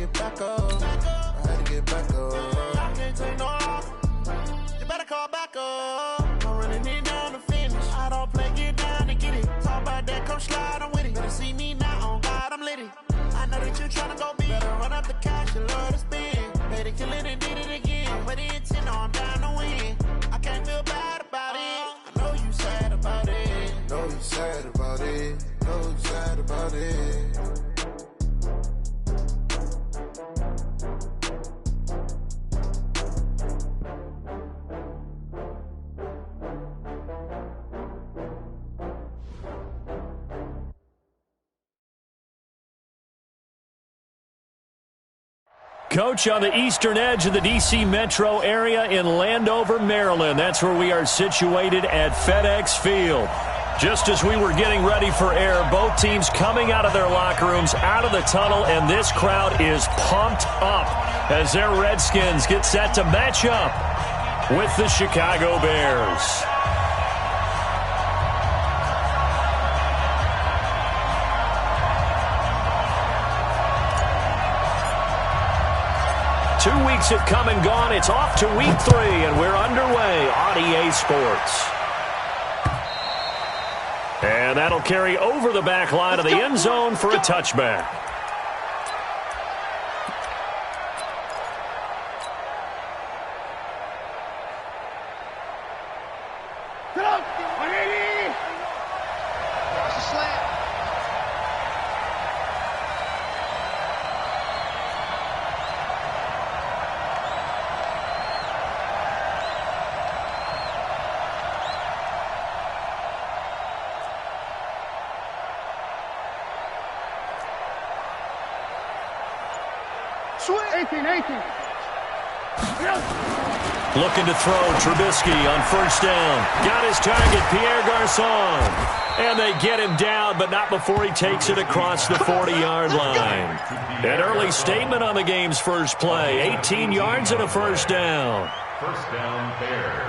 get back up. I had to get back up. I can't take no off. You better call back up. I'm running it down to finish. I don't play, get down to get it. Talk about that, come slide, I'm with it. Better see me now, on God, I'm litty. I know that you tryna go big. Better run up the cash, you love to spend. Better kill it and did it again. But the intent, I'm down to win. I can't feel bad about it. I know you sad about it. Know you sad about it. Know you sad about it. Coach, on the eastern edge of the D.C. metro area in Landover, Maryland. That's where we are situated at FedEx Field. Just as we were getting ready for air, both teams coming out of their locker rooms, out of the tunnel, and this crowd is pumped up as their Redskins get set to match up with the Chicago Bears. Two weeks have come and gone. It's off to week 3, and we're underway on EA Sports. And that'll carry over the back line of the end zone for a touchback. Looking to throw, Trubisky on first down. Got his target, Pierre Garçon. And they get him down, but not before he takes it across the 40-yard line. An early statement on the game's first play. 18 yards and a first down. First down, Bears.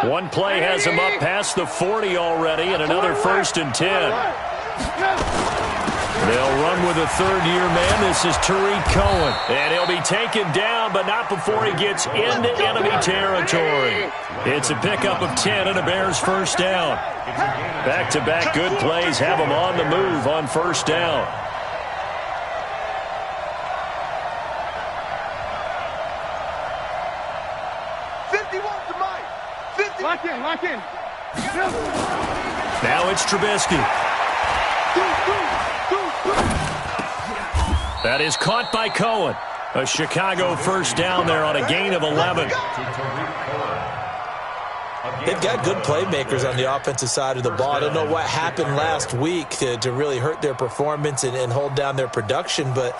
One play has him up past the 40 already, and another 1st and 10. They'll run with a third-year man. This is Tariq Cohen. And he'll be taken down, but not before he gets into enemy territory. It's a pickup of 10 and a Bears first down. Back-to-back good plays have him on the move on first down. Lock in. Now it's Trubisky. That is caught by Cohen. A Chicago first down there on a gain of 11. They've got good playmakers on the offensive side of the ball. I don't know what happened last week to really hurt their performance and hold down their production, but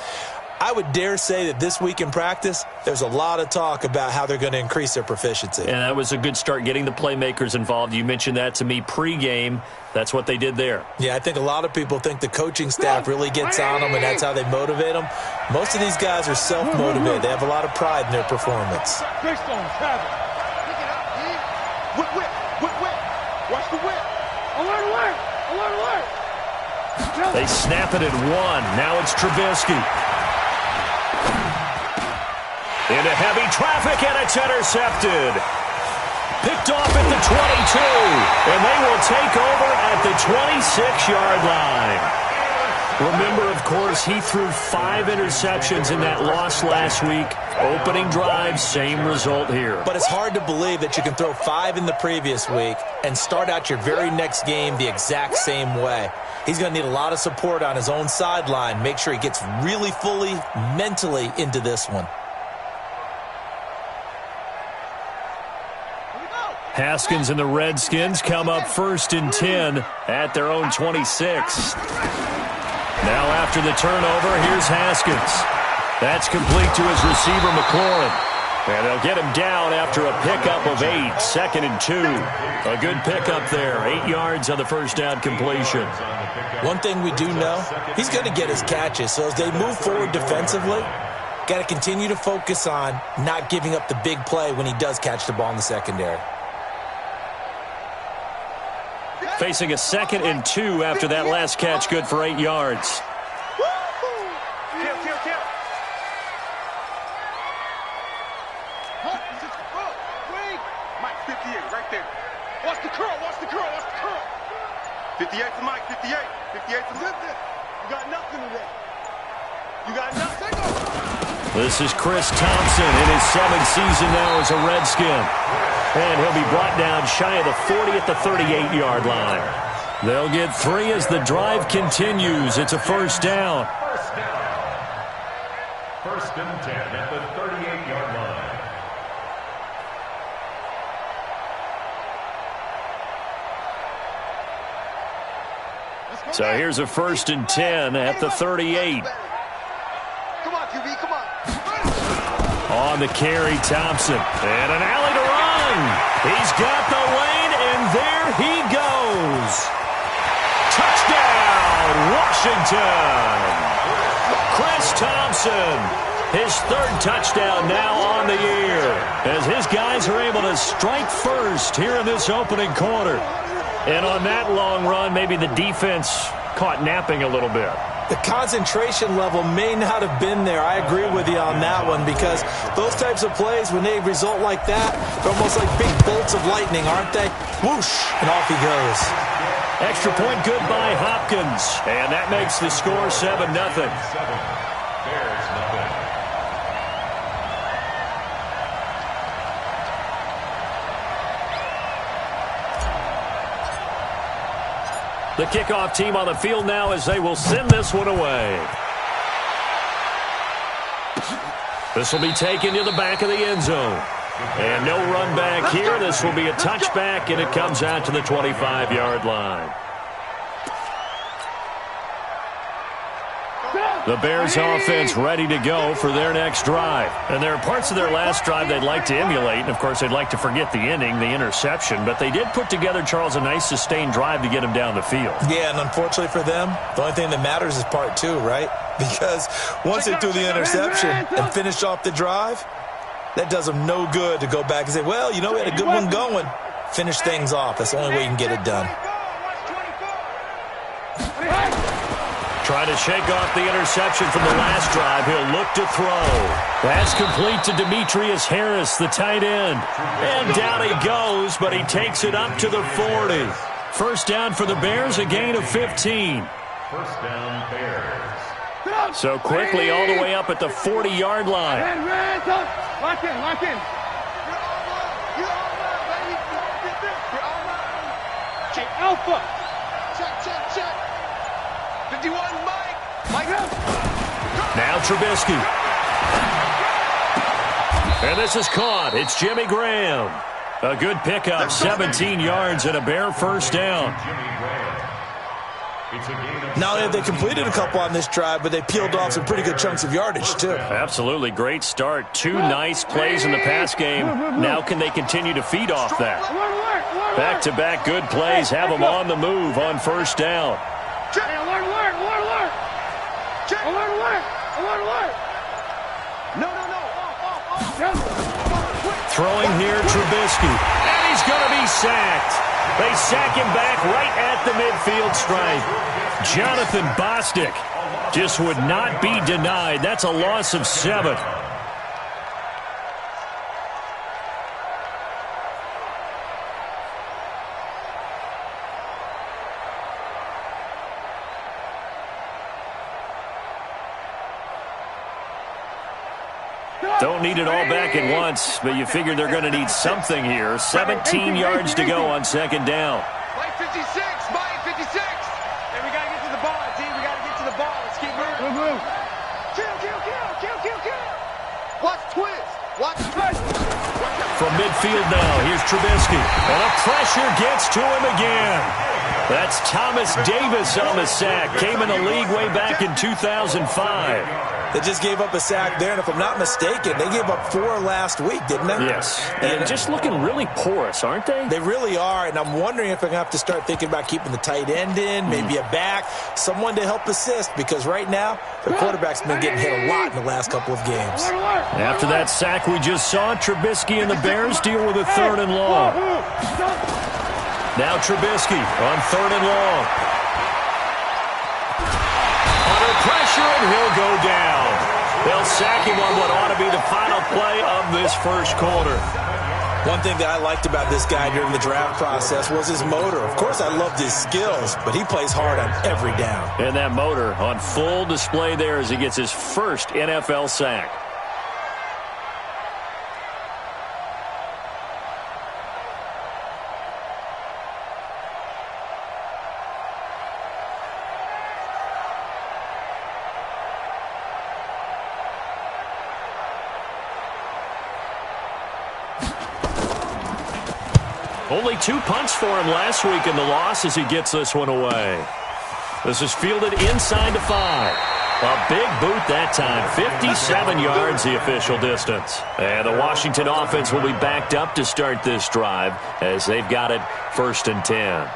I would dare say that this week in practice, there's a lot of talk about how they're going to increase their proficiency. And that was a good start, getting the playmakers involved. You mentioned that to me pregame. That's what they did there. Yeah, I think a lot of people think the coaching staff really gets on them, and that's how they motivate them. Most of these guys are self-motivated. They have a lot of pride in their performance. Watch the whip. Alert. They snap it at 1. Now it's Trubisky. Into heavy traffic, and it's intercepted. Picked off at the 22, and they will take over at the 26-yard line. Remember, of course, he threw 5 interceptions in that loss last week. Opening drive, same result here. But it's hard to believe that you can throw 5 in the previous week and start out your very next game the exact same way. He's going to need a lot of support on his own sideline. Make sure he gets really fully mentally into this one. Haskins and the Redskins come up 1st and 10 at their own 26. Now after the turnover, here's Haskins. That's complete to his receiver, McLaurin. And they'll get him down after a pickup of 8, 2nd and 2. A good pickup there, 8 yards on the first down completion. One thing we do know, he's going to get his catches. So as they move forward defensively, got to continue to focus on not giving up the big play when he does catch the ball in the secondary. Facing a 2nd and 2 after that last catch, good for 8 yards. Mike, 58, right there. Watch the curl, watch the curl, watch the curl. 58 for Mike, 58. 58 for Zipton. You got nothing today. You got nothing. This is Chris Thompson in his 7th season now as a Redskin. And he'll be brought down shy of the 40 at the 38-yard line. They'll get 3 as the drive continues. It's a first down. First and 10 at the 38-yard line. So here's a 1st and 10 at the 38. Come on, QB, come on. On the carry, Thompson. And an alley to run. He's got the lane, and there he goes. Touchdown, Washington. Chris Thompson, his 3rd touchdown now on the year, as his guys are able to strike first here in this opening quarter. And on that long run, maybe the defense caught napping a little bit. The concentration level may not have been there. I agree with you on that one, because those types of plays, when they result like that, they're almost like big bolts of lightning, aren't they? Whoosh, and off he goes. Extra point good by Hopkins, and that makes the score 7-0. Bears nothing. The kickoff team on the field now as they will send this one away. This will be taken to the back of the end zone. And no run back here. This will be a touchback, and it comes out to the 25-yard line. The Bears offense ready to go for their next drive. And there are parts of their last drive they'd like to emulate. And, of course, they'd like to forget the ending, the interception. But they did put together, Charles, a nice sustained drive to get him down the field. Yeah, and unfortunately for them, the only thing that matters is part 2, right? Because once they threw the interception and finished off the drive, that does them no good to go back and say, well, you know, we had a good one going. Finish things off. That's the only way you can get it done. Trying to shake off the interception from the last drive. He'll look to throw. That's complete to Demetrius Harris, the tight end. And down he goes, but he takes it up to the 40. First down for the Bears, a gain of 15. First down, Bears. So quickly all the way up at the 40-yard line. Lock in, lock in. Check Alpha. Check. 51, Mike. Now Trubisky. And this is caught. It's Jimmy Graham. A good pickup, 17 yards and a Bear first down. Not only have they completed a couple on this drive, but they peeled off some pretty good chunks of yardage, too. Absolutely. Great start. 2 nice plays in the pass game. Now can they continue to feed off that? Back-to-back good plays have them on the move on first down. Throwing here, Trubisky. And he's going to be sacked. They sack him back right at the midfield stripe. Jonathan Bostic just would not be denied. That's a loss of 7. Don't need it all back at once, but you figure they're going to need something here. 17 yards to go on second down. Mike 56, Mike 56. Hey, we got to get to the ball, team. We got to get to the ball. Let's keep moving. Kill. Watch twist. Watch twist. From midfield now, here's Trubisky. And a pressure gets to him again. That's Thomas Davis on the sack. Came in the league way back in 2005. They just gave up a sack there, and if I'm not mistaken, they gave up 4 last week, didn't they? Yes. And just looking really porous, aren't they? They really are, and I'm wondering if I'm going to have to start thinking about keeping the tight end in, maybe a back, someone to help assist, because right now, the quarterback's been getting hit a lot in the last couple of games. After that sack we just saw, Trubisky and the Bears deal with a 3rd and long. Now Trubisky on 3rd and long. Under pressure, and he'll go down. They'll sack him on what ought to be the final play of this first quarter. One thing that I liked about this guy during the draft process was his motor. Of course, I loved his skills, but he plays hard on every down. And that motor on full display there as he gets his first NFL sack. Only 2 punts for him last week in the loss as he gets this one away. This is fielded inside the 5. A big boot that time. 57 yards the official distance. And the Washington offense will be backed up to start this drive as they've got it 1st and 10.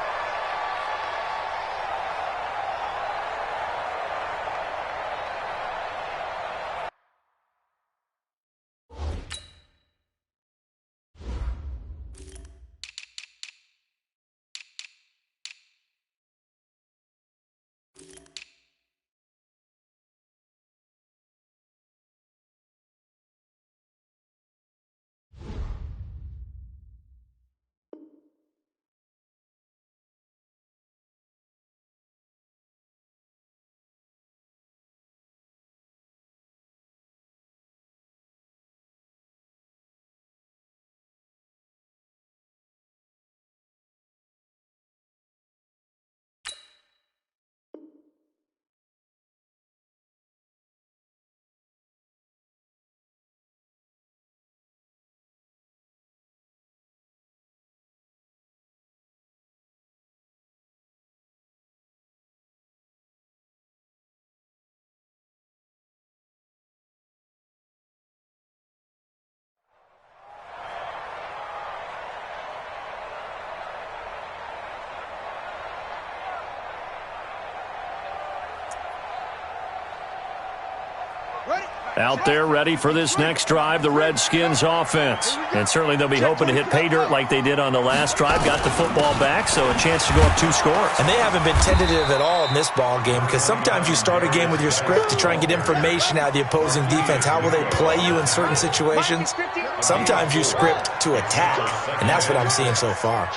Out there ready for this next drive, the Redskins offense. And certainly they'll be hoping to hit pay dirt like they did on the last drive. Got the football back, so a chance to go up 2 scores. And they haven't been tentative at all in this ball game, because sometimes you start a game with your script to try and get information out of the opposing defense. How will they play you in certain situations? Sometimes you script to attack, and that's what I'm seeing so far.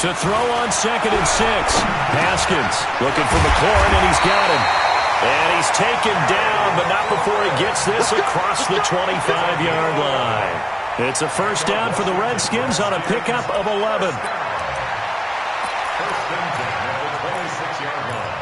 To throw on 2nd and 6. Haskins looking for McLaurin, and he's got him. And he's taken down, but not before he gets this across the 25-yard line. It's a 1st down for the Redskins on a pickup of 11. 1st and 10 at the 26-yard line.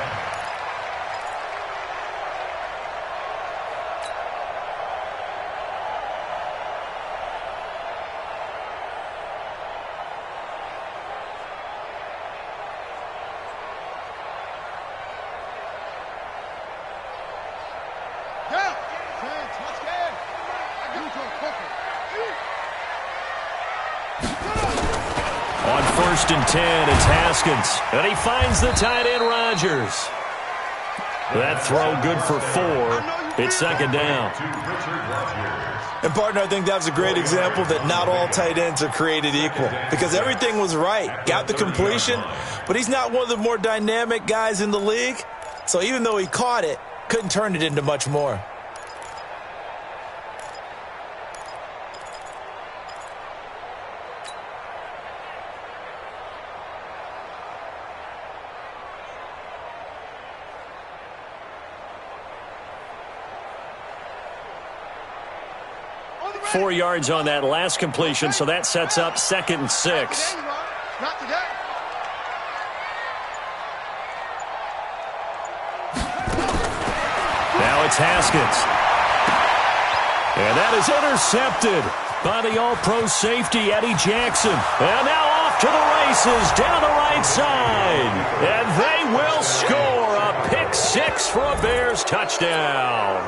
On 1st and 10, it's Haskins. And he finds the tight end, Rodgers. That throw good for 4. It's 2nd down. And, partner, I think that was a great example that not all tight ends are created equal, because everything was right. Got the completion, but he's not one of the more dynamic guys in the league. So even though he caught it, couldn't turn it into much more. 4 yards on that last completion, so that sets up 2nd and 6. Not today. Now it's Haskins. And that is intercepted by the All-Pro safety, Eddie Jackson. And now off to the races down the right side. And they will score a pick 6 for a Bears touchdown.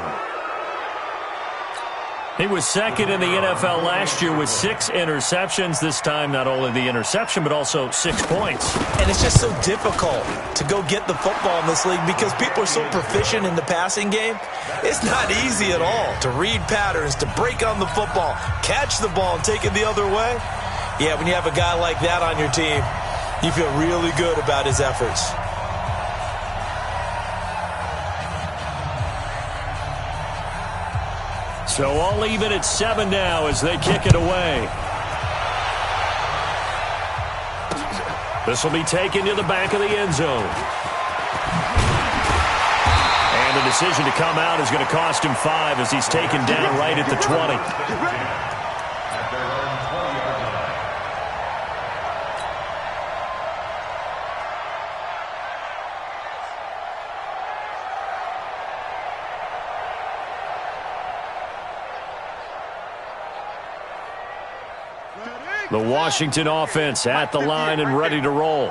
He was 2nd in the NFL last year with 6 interceptions. This time, not only the interception, but also 6 points. And it's just so difficult to go get the football in this league because people are so proficient in the passing game. It's not easy at all to read patterns, to break on the football, catch the ball, and take it the other way. Yeah, when you have a guy like that on your team, you feel really good about his efforts. So all even at 7 now as they kick it away. This will be taken to the back of the end zone. And the decision to come out is going to cost him 5 as he's taken down right at the 20. At their own 20-yard line. The Washington offense at the line and ready to roll.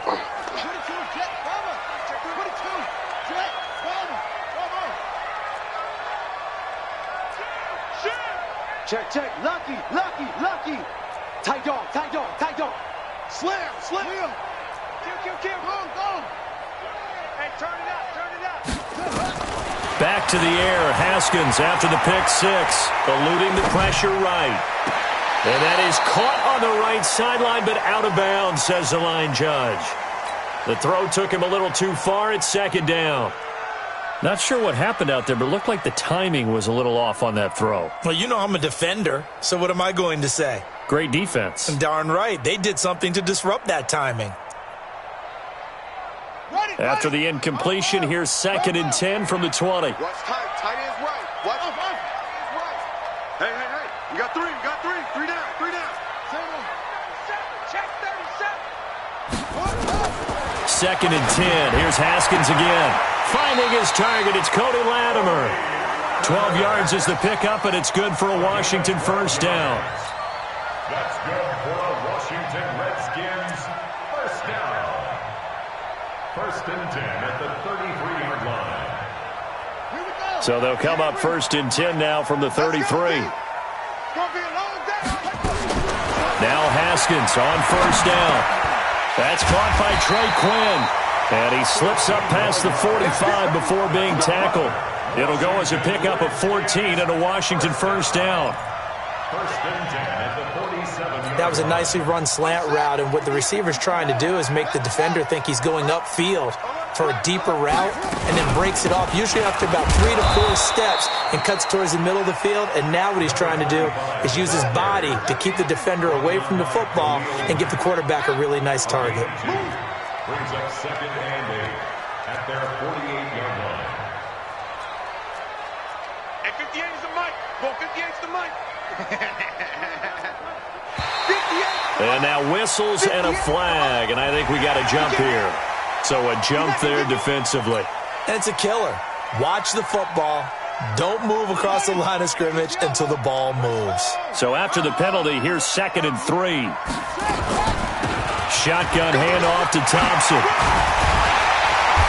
Check, check. Lucky, lucky, lucky. Tight dog, tight dog, tight dog. Slam, slam. Kill. Go. Hey, turn it up. Back to the air. Haskins after the pick 6. Eluding the pressure right. And that is caught on the right sideline, but out of bounds, says the line judge. The throw took him a little too far. It's 2nd down. Not sure what happened out there, but it looked like the timing was a little off on that throw. Well, you know I'm a defender, so what am I going to say? Great defense. Darn right. They did something to disrupt that timing. After the incompletion, here's 2nd and 10 from the 20. Watch tight. Tight end's right. Watch off. Hey. You got 3. 3 down. Check 37. 2nd and 10. Here's Haskins again. Finding his target, it's Cody Latimer. 12 yards is the pickup, and it's good for a Washington first down. That's good for a Washington Redskins first down. 1st and 10 at the 33-yard line. So they'll come up 1st and 10 now from the 33. Now Haskins on 1st down. That's caught by Trey Quinn. And he slips up past the 45 before being tackled. It'll go as a pickup of 14 and a Washington first down. 1st and 10 at the 47-yard. That was a nicely run slant route, and what the receiver's trying to do is make the defender think he's going upfield for a deeper route and then breaks it off, usually after about 3 to 4 steps, and cuts towards the middle of the field. And now what he's trying to do is use his body to keep the defender away from the football and give the quarterback a really nice target. Brings up 2nd and 8 at their 48-yard line. And 58 is the mic. Well, 58's the mic. 58. And now whistles and a flag, and I think we got a jump here. So a jump there defensively. And it's a killer. Watch the football. Don't move across the line of scrimmage until the ball moves. So after the penalty, here's 2nd and 3. Shotgun handoff to Thompson.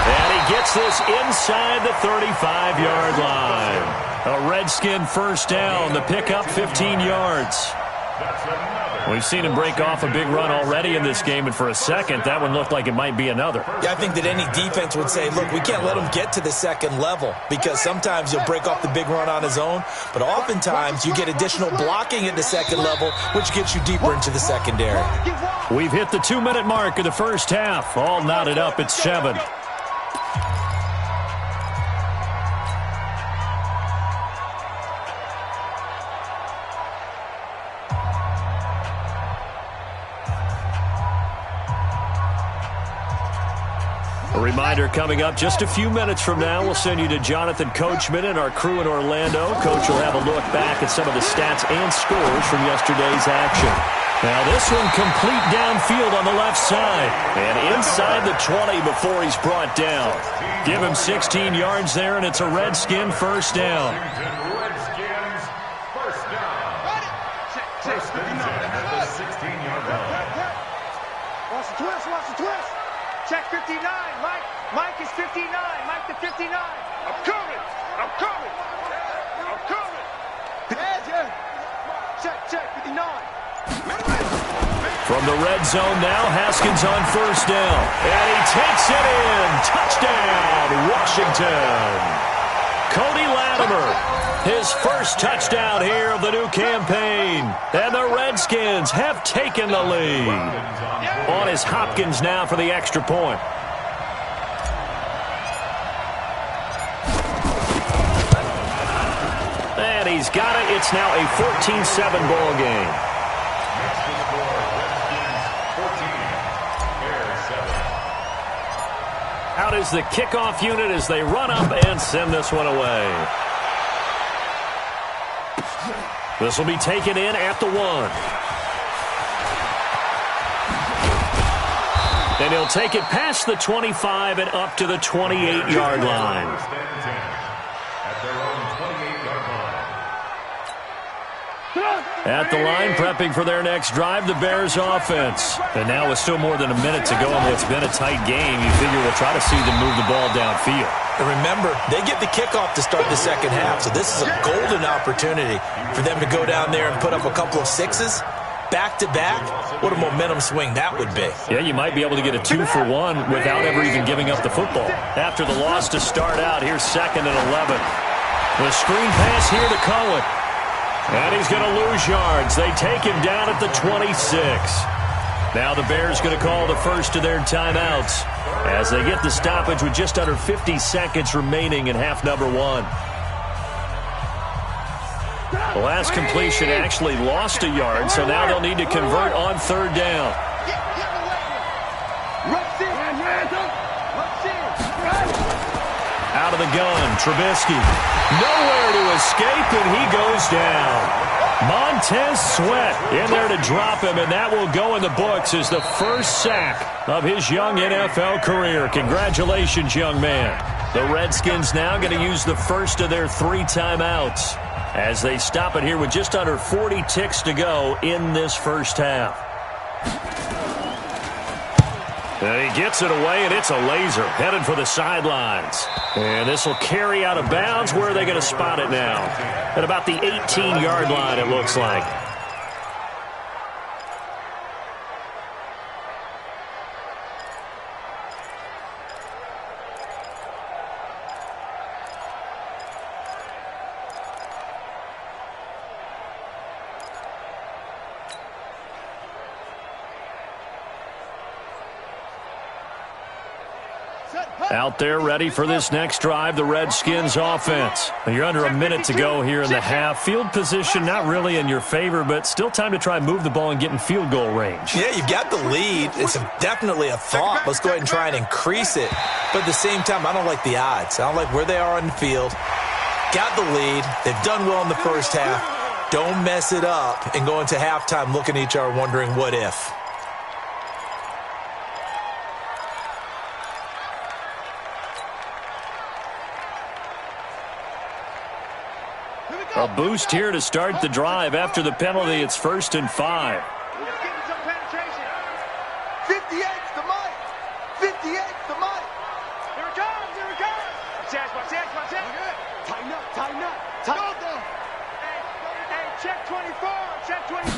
And he gets this inside the 35-yard line. A Redskin first down. The pickup 15 yards. We've seen him break off a big run already in this game, and for a second, that one looked like it might be another. Yeah, I think that any defense would say, look, we can't let him get to the 2nd level, because sometimes he'll break off the big run on his own, but oftentimes you get additional blocking at the 2nd level, which gets you deeper into the secondary. We've hit the 2-minute mark of the first half. All knotted up at 7. A Reminder coming up just a few minutes from now, we'll send you to Jonathan Coachman and our crew in Orlando. Coach will have a look back at some of the stats and scores from yesterday's action. Now this one complete downfield on the left side. And inside the 20 before he's brought down. Give him 16 yards there, and it's a Redskin first down. Redskins first down. First and 10 at the 16-yard line. Watch the twist, watch the twist. Check 59, Mike. Mike is 59. Mike to 59. I'm coming. I'm coming. I'm coming. Check 59. From the red zone now, Haskins on first down. And he takes it in. Touchdown, Washington. Cody Latimer, his first touchdown here of the new campaign. And the Redskins have taken the lead. On is Hopkins now for the extra point. And he's got it. It's now a 14-7 ball game. Next to score, Redskins 14, Bears 7. Out is the kickoff unit as they run up and send this one away. This will be taken in at the 1. And he'll take it past the 25 and up to the 28-yard line. First and 10 at their own 28-yard line. At the line, prepping for their next drive, the Bears offense. And now with still more than a minute to go in what's been a tight game, you figure we'll try to see them move the ball downfield. And remember, they get the kickoff to start the second half, so this is a golden opportunity for them to go down there and put up a couple of sixes. Back-to-back, what a momentum swing that would be. Yeah, you might be able to get a 2-for-1 without ever even giving up the football. After the loss to start out, here's 2nd and 11. The screen pass here to Cohen. And he's going to lose yards. They take him down at the 26. Now the Bears going to call the first of their timeouts as they get the stoppage with just under 50 seconds remaining in half number 1. The last completion actually lost a yard, so now they'll need to convert on third down. Out of the gun, Trubisky. Nowhere to escape, and he goes down. Montez Sweat in there to drop him, and that will go in the books as the first sack of his young NFL career. Congratulations, young man. The Redskins now going to use the first of their 3 timeouts as they stop it here with just under 40 ticks to go in this first half. And he gets it away, and it's a laser headed for the sidelines. And this will carry out of bounds. Where are they going to spot it now? At about the 18-yard line, it looks like. Out there ready for this next drive, the Redskins offense. You're under a minute to go here in the half. Field position not really in your favor, but still time to try and move the ball and get in field goal range. Yeah, you've got the lead. It's definitely a thought. Let's go ahead and try and increase it. But at the same time, I don't like the odds. I don't like where they are on the field. Got the lead. They've done well in the first half. Don't mess it up and go into halftime looking at each other wondering what if. A boost here to start the drive. After the penalty, it's 1st and 5. Getting some penetration. 58's the Mike. 58's the Mike. Here it comes. Here it comes. Watch out. Tighten up. Hey, check 24. Check 24.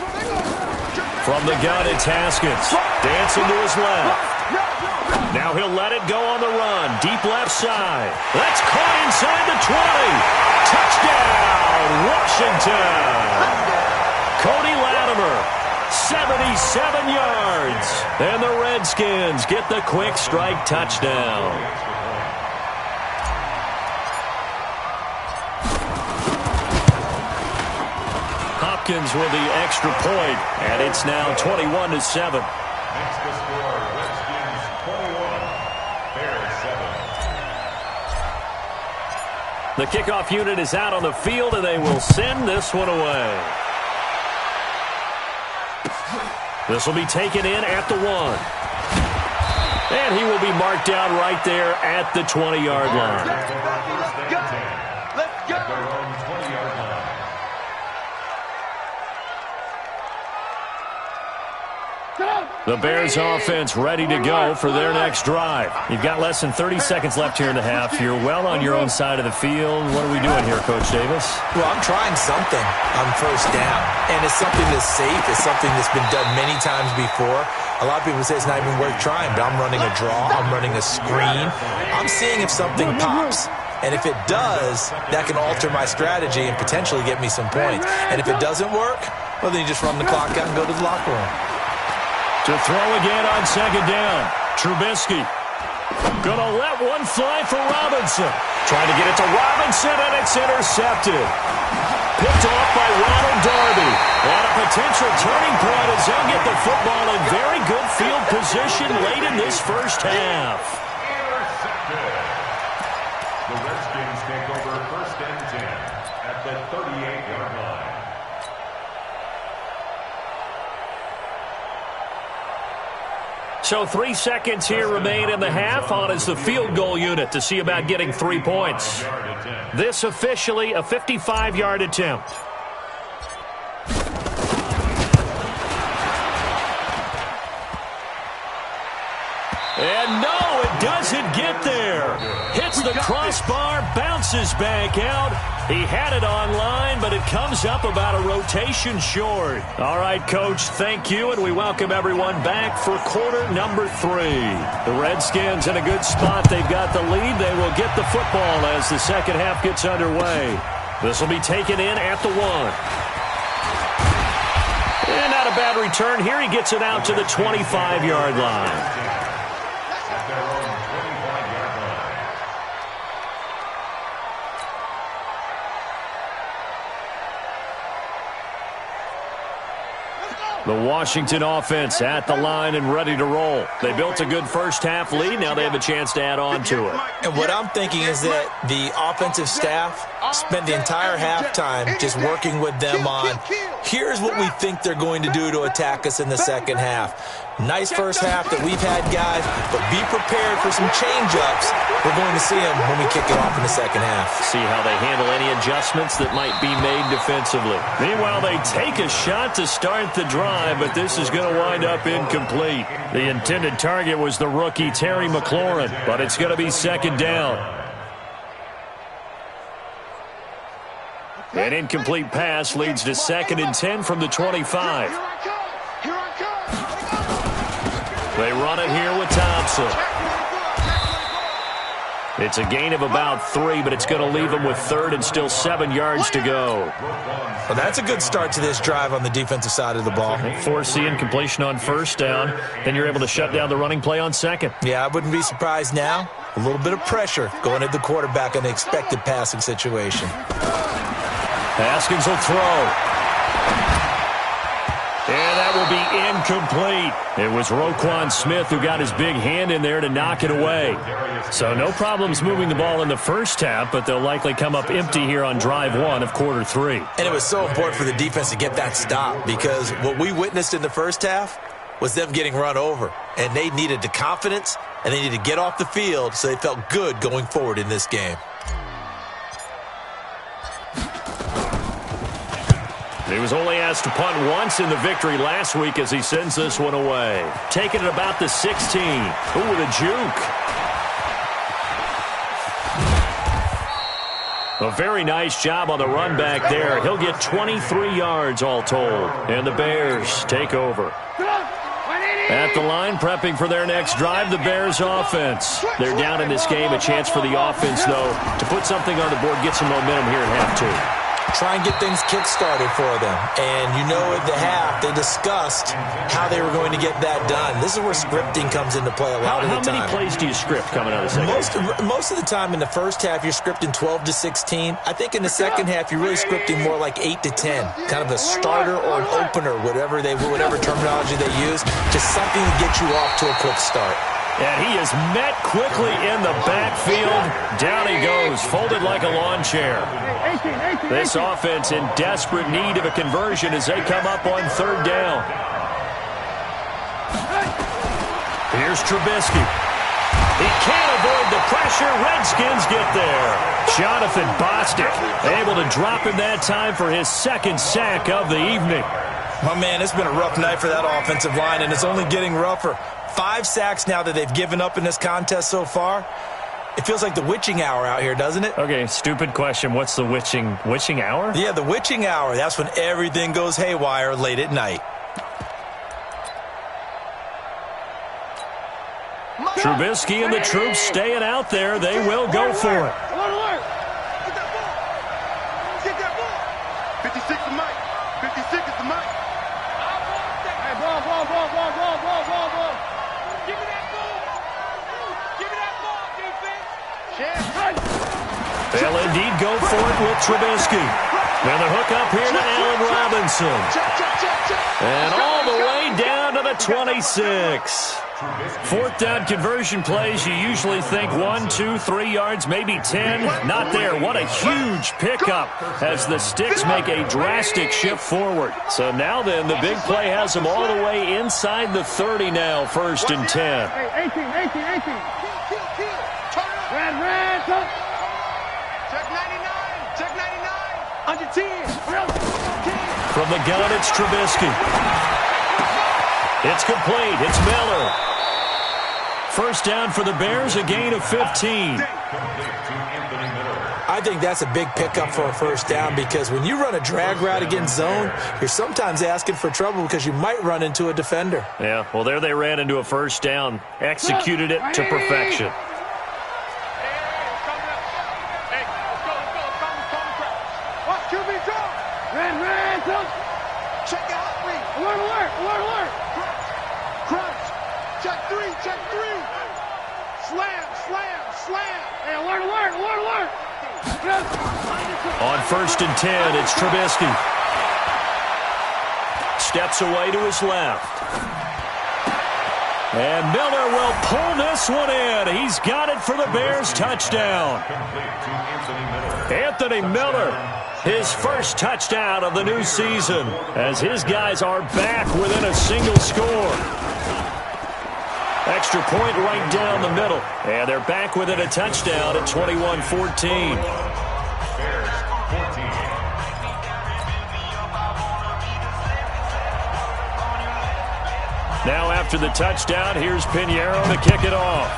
From the gun, it's Haskins. Dancing to his left. Now he'll let it go on the run. Deep left side. That's caught inside the 20. Touchdown, Washington. Cody Latimer, 77 yards. And the Redskins get the quick strike touchdown. Hopkins with the extra point, and it's now 21-7. Next to score, Redskins 21, Bears 7. The kickoff unit is out on the field, and they will send this one away. This will be taken in at the 1. And he will be marked down right there at the 20-yard line. Let's go. The Bears offense ready to go for their next drive. You've got less than 30 seconds left here in the half. You're well on your own side of the field. What are we doing here, Coach Davis? Well, I'm trying something on first down, and it's something that's safe. It's something that's been done many times before. A lot of people say it's not even worth trying, but I'm running a draw. I'm running a screen. I'm seeing if something pops. And if it does, that can alter my strategy and potentially get me some points. And if it doesn't work, well, then you just run the clock out and go to the locker room. To throw again on second down. Trubisky. Gonna let one fly for Robinson. Trying to get it to Robinson, and it's intercepted. Picked off by Ronald Darby. And a potential turning point as they'll get the football in very good field position late in this first half. Intercepted. The Redskins take over first and 10 at the 38-yard line. So 3 seconds here remain in the half. On is the field goal unit to see about getting 3 points. This officially a 55-yard attempt. And no, it doesn't get there. Hits the crossbar, bounces back out. He had it online, but it comes up about a rotation short. All right, Coach, thank you, and we welcome everyone back for quarter number 3. The Redskins in a good spot. They've got the lead. They will get the football as the second half gets underway. This will be taken in at the 1. And not a bad return here. He gets it out to the 25-yard line. The Washington offense at the line and ready to roll. They built a good first half lead. Now they have a chance to add on to it. And what I'm thinking is that the offensive staff spent the entire halftime just working with them on, here's what we think they're going to do to attack us in the second half. Nice first half that we've had, guys, but be prepared for some change-ups. We're going to see them when we kick it off in the second half. See how they handle any adjustments that might be made defensively. Meanwhile, they take a shot to start the drive, but this is going to wind up incomplete. The intended target was the rookie Terry McLaurin, but it's going to be second down. An incomplete pass leads to 2nd and 10 from the 25. They run it here with Thompson. It's a gain of about 3, but it's going to leave them with 3rd and still 7 yards to go. Well, that's a good start to this drive on the defensive side of the ball. Force the incompletion on first down. Then you're able to shut down the running play on second. Yeah, I wouldn't be surprised now. A little bit of pressure going at the quarterback in the expected passing situation. Haskins will throw. And that will be incomplete. It was Roquan Smith who got his big hand in there to knock it away. So no problems moving the ball in the first half, but they'll likely come up empty here on drive 1 of quarter 3. And it was so important for the defense to get that stop because what we witnessed in the first half was them getting run over. And they needed the confidence, and they needed to get off the field so they felt good going forward in this game. He was only asked to punt once in the victory last week as he sends this one away. Taking it about the 16. Ooh, with a juke. A very nice job on the run back there. He'll get 23 yards all told. And the Bears take over. At the line, prepping for their next drive, the Bears offense. They're down in this game. A chance for the offense, though, to put something on the board, get some momentum here at half 2. Try and get things kick-started for them. And you know at the half, they discussed how they were going to get that done. This is where scripting comes into play a lot of the time. How many plays do you script coming out of the second? Most of the time in the first half, you're scripting 12 to 16. I think in the second half, you're really scripting more like 8 to 10. Kind of a starter or an opener, whatever terminology they use. Just something to get you off to a quick start. And he is met quickly in the backfield. Down he goes, folded like a lawn chair. This offense in desperate need of a conversion as they come up on third down. Here's Trubisky. He can't avoid the pressure. Redskins get there. Jonathan Bostic able to drop him that time for his second sack of the evening. My man, it's been a rough night for that offensive line, and it's only getting rougher. 5 sacks now that they've given up in this contest so far. It feels like the witching hour out here, doesn't it? Okay, stupid question. What's the witching hour? Yeah, the witching hour. That's when everything goes haywire late at night. Trubisky and the troops staying out there. They will go for it. Alert! Get that ball! Get that ball! 56 is Mike. 56 is the Mike. Hey, ball. Give me that ball. Give me that ball, defense. They'll indeed go for it with Trubisky. And the hook up here to Allen Robinson. And all the way down to the 26. Fourth down conversion plays, you usually think 1, 2, 3 yards, maybe 10. Not there. What a huge pickup as the Sticks make a drastic shift forward. So now then, the big play has them all the way inside the 30 now, 1st and 10. Hey, 18. Red, come. Check 99. Check 99. Under 10. From the gun, it's Trubisky. It's complete. It's Miller. First down for the Bears, a gain of 15. I think that's a big pickup for a first down because when you run a drag route against zone, you're sometimes asking for trouble because you might run into a defender. Yeah, well, there they ran into a first down. Executed it to perfection. Watch QB draw. Red, come. Check out 3. Alert. Crunch. Check 3. Slam. Hey, alert. On 1st and 10, it's Trubisky. Steps away to his left. And Miller will pull this one in. He's got it for the Bears touchdown. Anthony Miller, his first touchdown of the new season, as his guys are back within a single score. Extra point right down the middle. And they're back within a touchdown at 21-14. Now after the touchdown, here's Pinheiro to kick it off.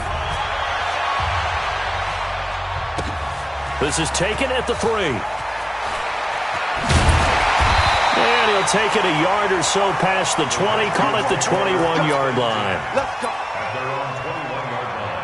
This is taken at the 3. And he'll take it a yard or so past the 20, call it the 21-yard line. Let's go. At their own 21-yard line.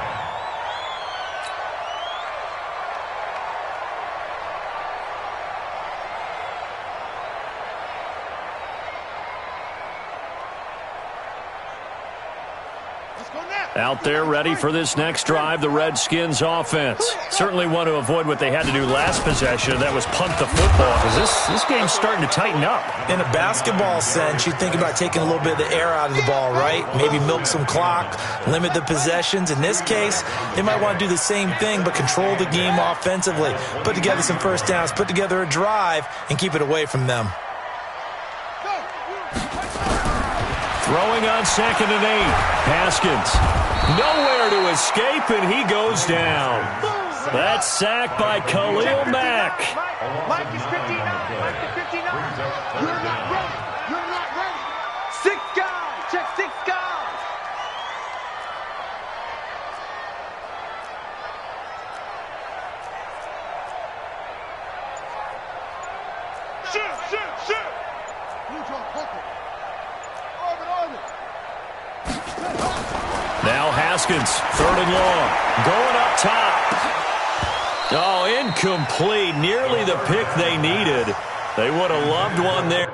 Out there ready for this next drive, the Redskins offense. Certainly want to avoid what they had to do last possession. That was punt the football, because this game's starting to tighten up. In a basketball sense, you think about taking a little bit of the air out of the ball, right? Maybe milk some clock, limit the possessions. In this case, they might want to do the same thing, but control the game offensively. Put together some first downs, put together a drive, and keep it away from them. Throwing on 2nd and 8. Haskins. Nowhere to escape, and he goes down. That's sacked by Khalil Mack. Mike is 59. Mike is 59. You're not ready. 6 guys. Check 6 guys. Shoot. Blue drop, pocket. Orbit. Now Haskins, 3rd and long. Going up top. Oh, incomplete. Nearly the pick they needed. They would have loved one there.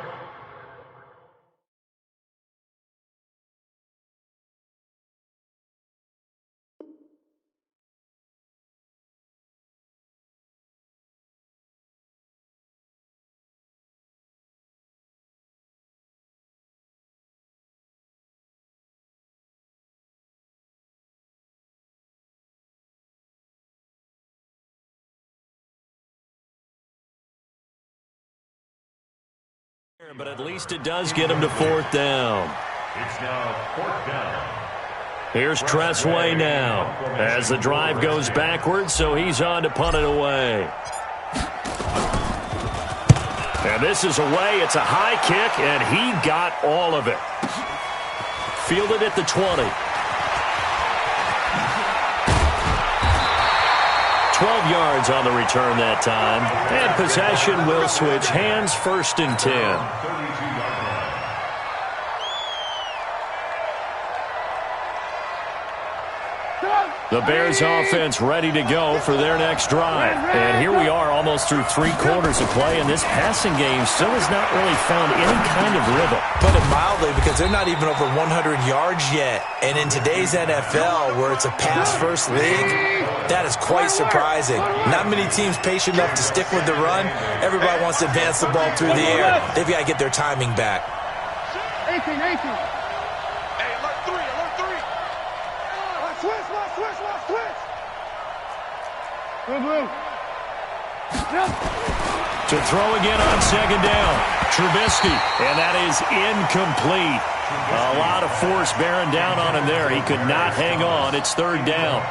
But at least it does get him to 4th down. It's now 4th down. Here's Tressway now as the drive goes backwards, so he's on to punt it away. And this is away. It's a high kick, and he got all of it. Fielded at the 20. 12 yards on the return that time. And possession will switch hands, 1st and 10. The Bears offense ready to go for their next drive. And here we are almost through 3 quarters of play, and this passing game still has not really found any kind of rhythm. Put it mildly, because they're not even over 100 yards yet. And in today's NFL, where it's a pass-first league, that is quite surprising. Not many teams patient enough to stick with the run. Everybody wants to advance the ball through the air. They've got to get their timing back. 18. Hey, alert 3. Switch. Blue. To throw again on 2nd down. Trubisky, and that is incomplete. A lot of force bearing down on him there. He could not hang on. It's 3rd down.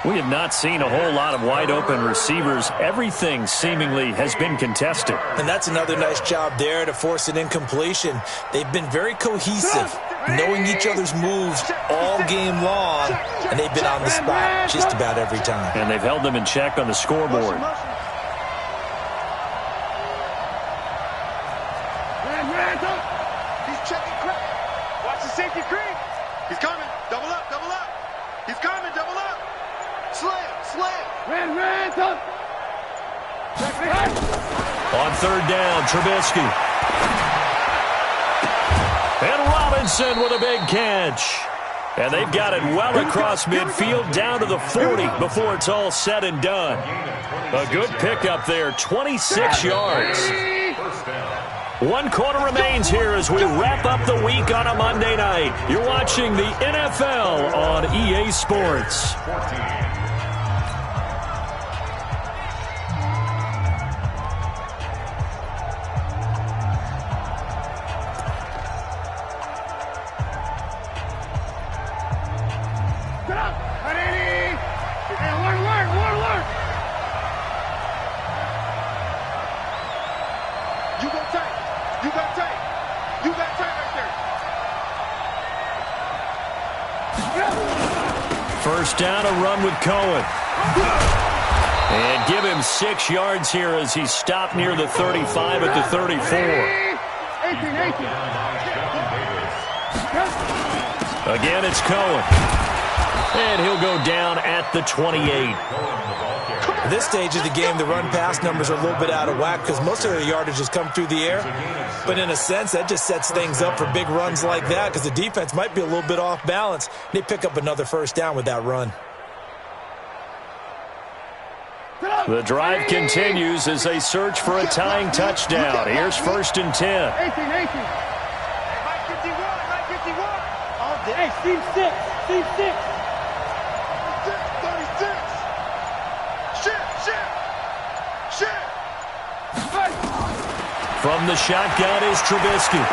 We have not seen a whole lot of wide-open receivers. Everything seemingly has been contested. And that's another nice job there to force an incompletion. They've been very cohesive, knowing each other's moves all game long, and they've been on the spot just about every time. And they've held them in check on the scoreboard. He's checking crack. Watch the safety creep. He's coming. Double up. He's coming. Double up. Slam. Red. On 3rd down, Trubisky. And Robinson with a big catch. And they've got it well across midfield down to the 40 before it's all said and done. A good pickup there, 26 yards. 1 quarter remains here as we wrap up the week on a Monday night. You're watching the NFL on EA Sports. You got tight right there. 1st down, a run with Cohen. And give him 6 yards here as he's stopped near the 35 at the 34. 18. Again, it's Cohen. And he'll go down at the 28. At this stage of the game, the run-pass numbers are a little bit out of whack because most of the yardage has come through the air. But in a sense, that just sets things up for big runs like that because the defense might be a little bit off balance. They pick up another 1st down with that run. The drive continues as they search for a tying touchdown. Here's 1st and 10. 18. Hey, Mike 51. All day. Hey, Steve 6. 36. Shit. From the shotgun is Trubisky.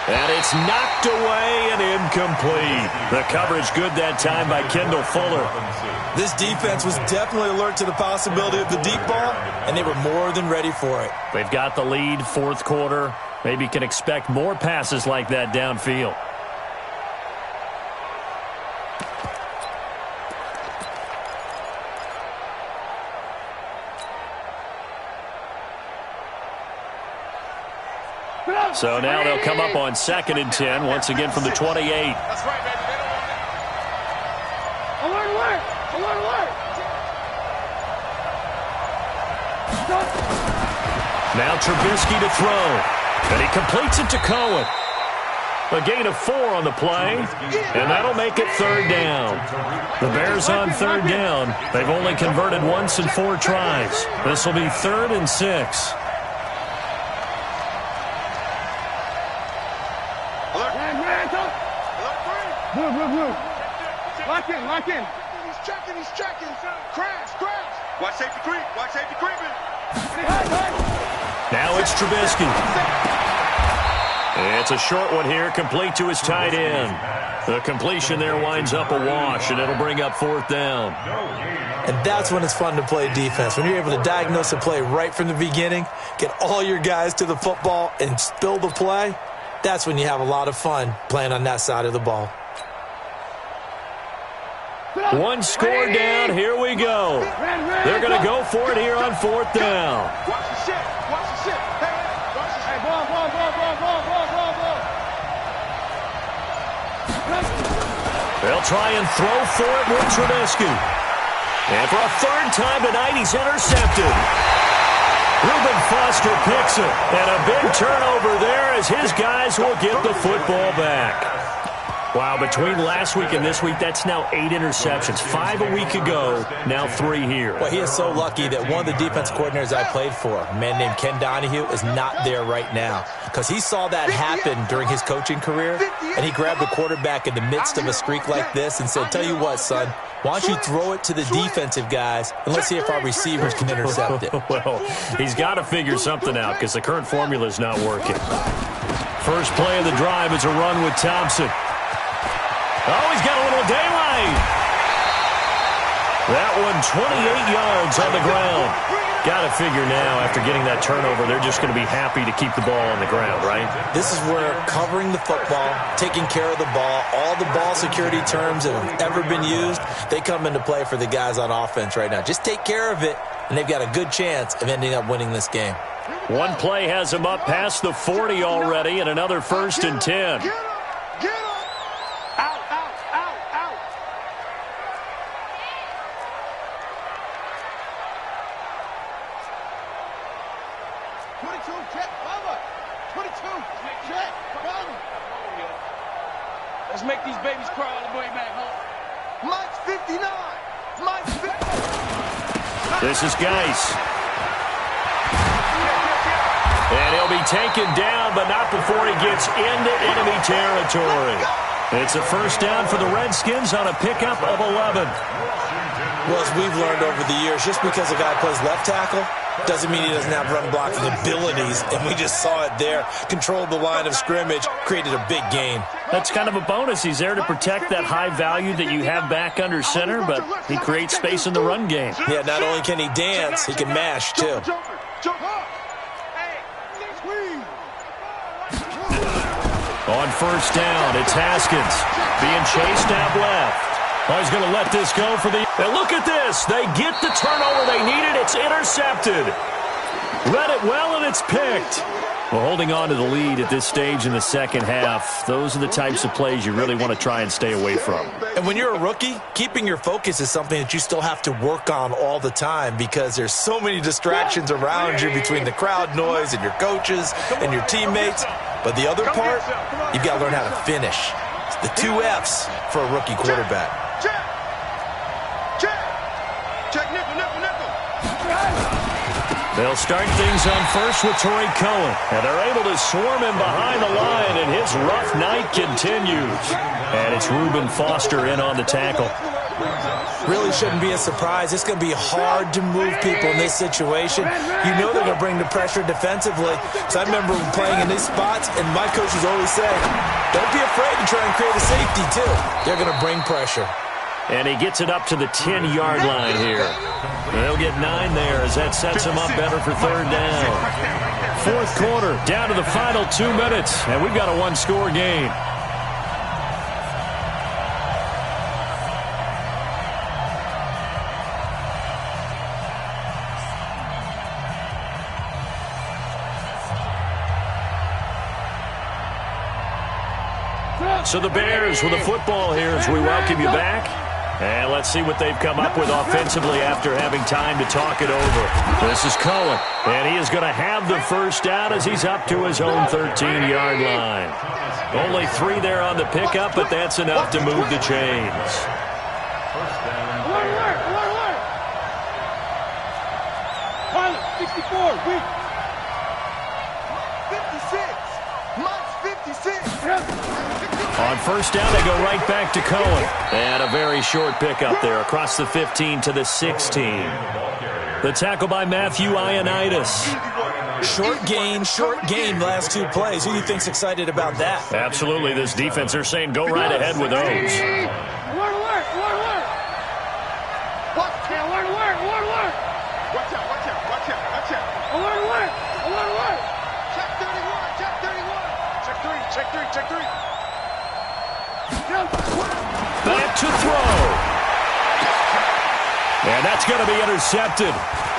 And it's knocked away and incomplete. The coverage good that time by Kendall Fuller. This defense was definitely alert to the possibility of the deep ball, and they were more than ready for it. They've got the lead, 4th quarter. Maybe can expect more passes like that downfield. So now they'll come up on 2nd and 10, once again from the 28. That's right, baby. They don't want it. Alert. Now Trubisky to throw. And he completes it to Cohen. A gain of 4 on the play, and that'll make it 3rd down. The Bears on 3rd down. They've only converted once in 4 tries. This will be 3rd and 6. Blue. Lock in. He's checking. Crash. Watch safety creep. Hey. Now it's Trubisky. It's a short one here, complete to his tight end. The completion there winds up a wash, and it'll bring up 4th down. And that's when it's fun to play defense. When you're able to diagnose a play right from the beginning, get all your guys to the football, and spill the play, that's when you have a lot of fun playing on that side of the ball. One score down. Here we go. They're going to go for it here on 4th down. Watch the shit. Watch the shit. Hey, ball. They'll try and throw for it with Trubisky. And for a 3rd time tonight, he's intercepted. Reuben Foster picks it. And a big turnover there as his guys will get the football back. Wow, between last week and this week, that's now 8 interceptions. 5 a week ago, now 3 here. Well, he is so lucky that one of the defense coordinators I played for, a man named Ken Donahue, is not there right now. Because he saw that happen during his coaching career, and he grabbed the quarterback in the midst of a streak like this and said, tell you what, son, why don't you throw it to the defensive guys, and let's see if our receivers can intercept it. Well, he's got to figure something out because the current formula is not working. First play of the drive is a run with Thompson. Oh, he's got a little daylight. That one 28 yards on the ground. Got to figure now, after getting that turnover, they're just going to be happy to keep the ball on the ground, right? This is where covering the football, taking care of the ball, all the ball security terms that have ever been used, they come into play for the guys on offense right now. Just take care of it, and they've got a good chance of ending up winning this game. One play has them up past the 40 already, and another 1st and 10. Let's make these babies cry all the way back home. Mike's 59. Mike's 50. This is Geis. And he'll be taken down, but not before he gets into enemy territory. It's a 1st down for the Redskins on a pickup of 11. Well, as we've learned over the years, just because a guy plays left tackle doesn't mean he doesn't have run blocking abilities, and we just saw it there. Controlled the line of scrimmage, created a big gain. That's kind of a bonus. He's there to protect that high value that you have back under center, but he creates space in the run game. Yeah, not only can he dance, he can mash, too. On 1st down, it's Haskins being chased out left. Oh, he's going to let this go for the... And look at this. They get the turnover they needed. It's intercepted. Read it well, and it's picked. Well, holding on to the lead at this stage in the 2nd half, those are the types of plays you really want to try and stay away from. And when you're a rookie, keeping your focus is something that you still have to work on all the time because there's so many distractions around you between the crowd noise and your coaches and your teammates. But the other part, you've got to learn how to finish. It's the 2 F's for a rookie quarterback. Check, nickel. They'll start things on 1st with Torrey Cohen. And they're able to swarm him behind the line, and his rough night continues. And it's Reuben Foster in on the tackle. Really shouldn't be a surprise. It's going to be hard to move people in this situation. You know they're going to bring the pressure defensively. So I remember playing in these spots, and my coaches always say, don't be afraid to try and create a safety, too. They're going to bring pressure. And he gets it up to the 10-yard line here. They'll get 9 there as that sets him up better for 3rd down. 4th quarter, down to the final 2 minutes, and we've got a 1-score game. So the Bears with the football here as we welcome you back. And let's see what they've come up with offensively after having time to talk it over. This is Cohen, and he is going to have the 1st down as he's up to his own 13-yard line. Only 3 there on the pickup, but that's enough to move the chains. Pilot, 64, weak. 56. Mike's 56. On 1st down, they go right back to Cohen. And a very short pickup there across the 15 to the 16. The tackle by Matthew Ioannidis. Short game, last two plays. Who do you think's excited about that? Absolutely. This defense, they're saying go right ahead with those. Watch out. Check 31. Back to throw. And that's going to be intercepted.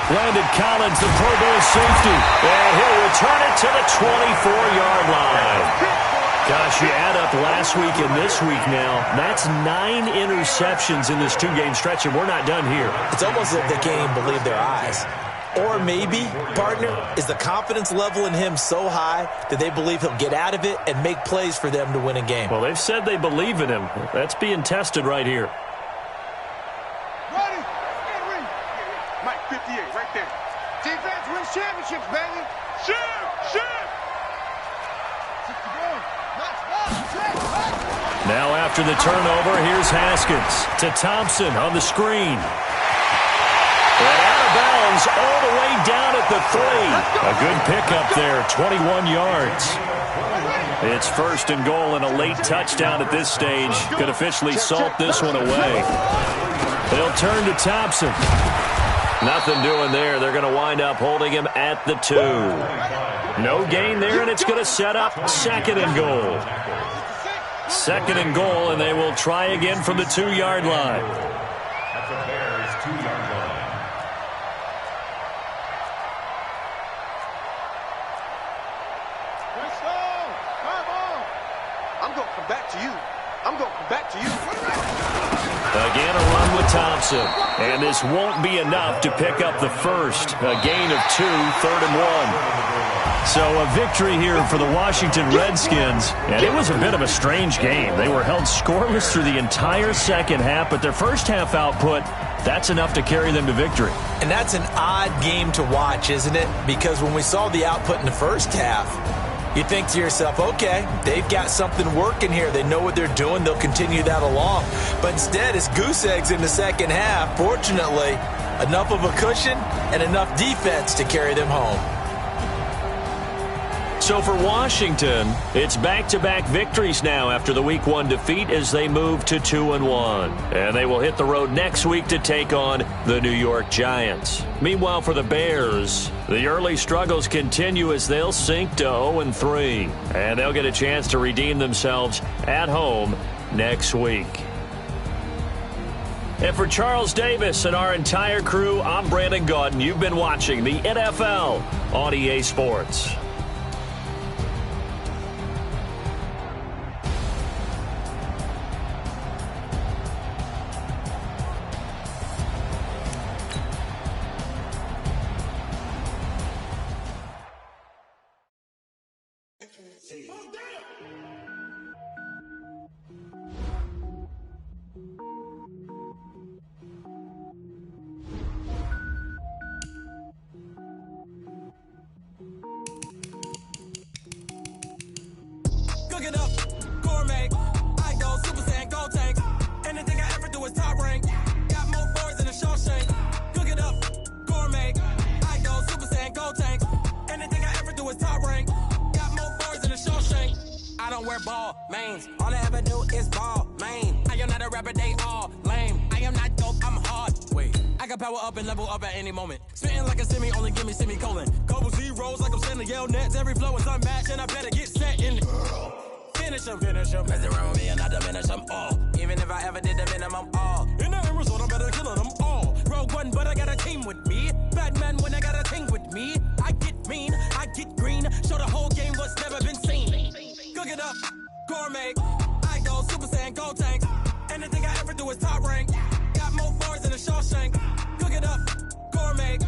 Landon Collins, the Pro Bowl safety. And he'll return it to the 24-yard line. Gosh, you add up last week and this week now, that's 9 interceptions in this 2-game stretch, and we're not done here. It's almost like they can't even believe their eyes. Or maybe, partner, is the confidence level in him so high that they believe he'll get out of it and make plays for them to win a game. Well, they've said they believe in him. That's being tested right here. Ready? Mike 58, right there. Defense wins championships, baby. Shoot! Now after the turnover, here's Haskins to Thompson on the screen. And out of bounds all the way down at the 3. A good pickup there, 21 yards. It's 1st and goal and a late touchdown at this stage. Could officially salt this one away. They'll turn to Thompson. Nothing doing there. They're going to wind up holding him at the 2. No gain there, and it's going to set up 2nd and goal. 2nd and goal, and they will try again from the 2-yard line. That's the Bears' 2-yard line. I'm going to come back to you. Again, a run with Thompson. And this won't be enough to pick up the first. A gain of 2, 3rd and 1. So a victory here for the Washington Redskins. And it was a bit of a strange game. They were held scoreless through the entire second half, but their first half output, that's enough to carry them to victory. And that's an odd game to watch, isn't it? Because when we saw the output in the first half, you think to yourself, okay, they've got something working here. They know what they're doing. They'll continue that along. But instead, it's goose eggs in the second half. Fortunately, enough of a cushion and enough defense to carry them home. So for Washington, it's back-to-back victories now after the Week 1 defeat as they move to 2-1. And they will hit the road next week to take on the New York Giants. Meanwhile, for the Bears, the early struggles continue as they'll sink to 0-3. And they'll get a chance to redeem themselves at home next week. And for Charles Davis and our entire crew, I'm Brandon Gaudin. You've been watching the NFL on EA Sports. Cook it up, gourmet. I go Super Saiyan, gold tank. Anything I ever do is top rank. Got more boys than a Shawshank. Cook it up, gourmet. I go Super Saiyan, gold tank. Anything I ever do is top rank. Got more boys than a Shawshank. I don't wear ball mains. All I ever do is ball main. I am not a rapper, they all lame. I am not dope, I'm hard. Wait, I can power up and level up at any moment. Spitting like a semi, only give me semicolon. Couple zeros like I'm sending yell nets. Every flow is unmatched and I better get set in. Finish them. Mess around with me and I diminish them all. Even if I ever did the minimum all. In the end result, I'm better killing them all. Rogue One, but I got a team with me. Batman when I got a thing with me. I get mean, I get green. Show the whole game what's never been seen. Cook it up, gourmet. I go Super Saiyan, gold tank. Anything I ever do is top rank. Got more bars than a Shawshank. Cook it up, gourmet.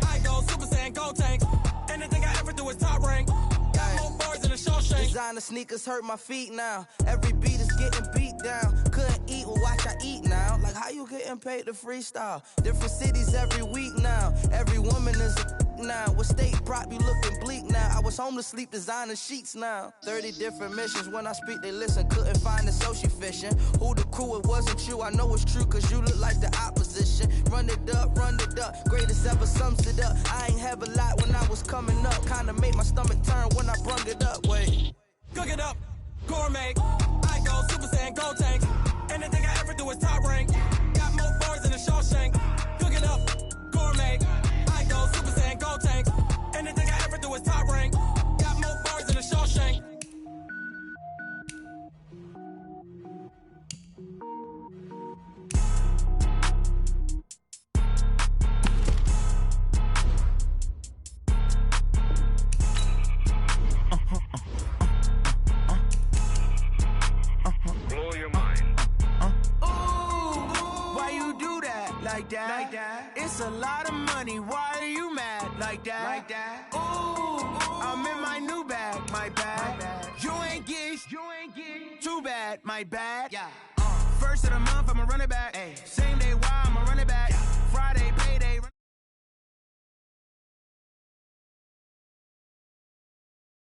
I go Super Saiyan, gold tank. Anything I ever do is top rank. Got more bars than a Shawshank. Designer sneakers hurt my feet now. Every beat is getting beat down. Couldn't eat, well watch I eat now. Like how you getting paid to freestyle? Different cities every week now. Every woman is a now. With state prop, you looking bleak now. I was home to sleep, designer sheets now. 30 different missions when I speak, they listen. Couldn't find it so efficient. Who the crew, it wasn't you. I know it's true, cause you look like the opposition. Run it up, greatest ever sums it up. I ain't have a lot when I was coming up. Kinda made my stomach turn when I brung it up. Wait. Cook it up, gourmet. I go Super Saiyan, gold tank. Anything I ever do is top rank. Got more bars than a Shawshank. Cook it up, gourmet. I go Super Saiyan, gold tank. Anything I ever do is top rank. Got more bars than a Shawshank. Like that. It's a lot of money. Why are you mad like that? Ooh, I'm in my new bag, my bad. You ain't getting too bad, my bad. Yeah. First of the month, I'ma run it back. Ay. Same day, why I'ma run it back.